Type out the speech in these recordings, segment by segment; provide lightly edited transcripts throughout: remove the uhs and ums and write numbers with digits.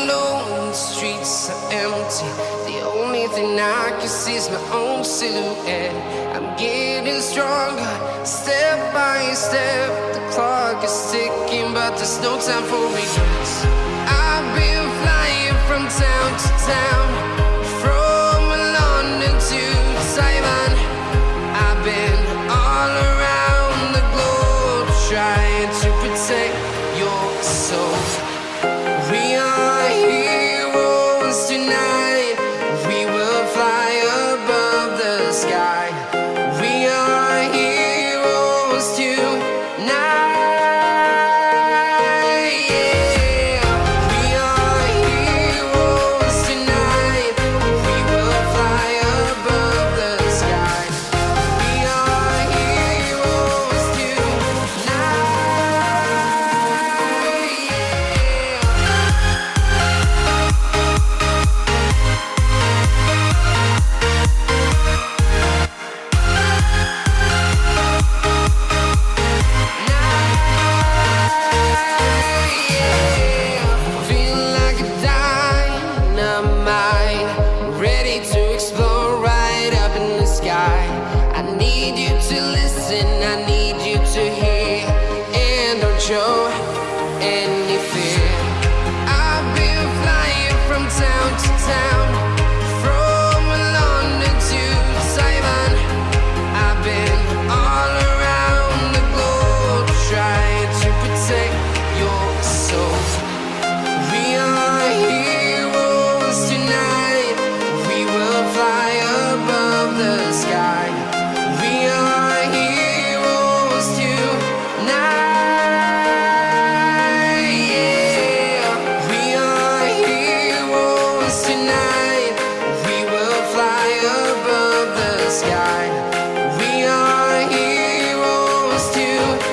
alone, the streets are empty. The only thing I can see is my own silhouette. I'm getting stronger, step by step. The clock is ticking, but there's no time for regrets. I've been flying from town to town, from London to Taiwan. I've been all around the globe, trying to protect your soul. We are heroes tonight. We will fly above the sky. We are heroes tonight. Yeah. We are heroes tonight. We will fly above the sky. We are heroes tonight. Feeling like a dynamite, ready to explode right up in the sky. I need you to listen, I need you to hear, and don't show any fear. I've been flying from town to town, from London to Taiwan. I've been all around the globe, trying to protect your soul. We are heroes tonight. We will fly above the sky. We are heroes tonight. Yeah. We are heroes tonight. We will fly above the sky. We are heroes tonight.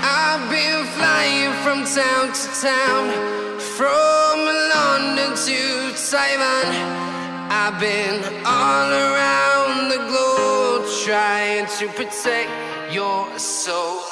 I've been flying from town to town, from London to Taiwan. I've been all around the globe, trying to protect your soul.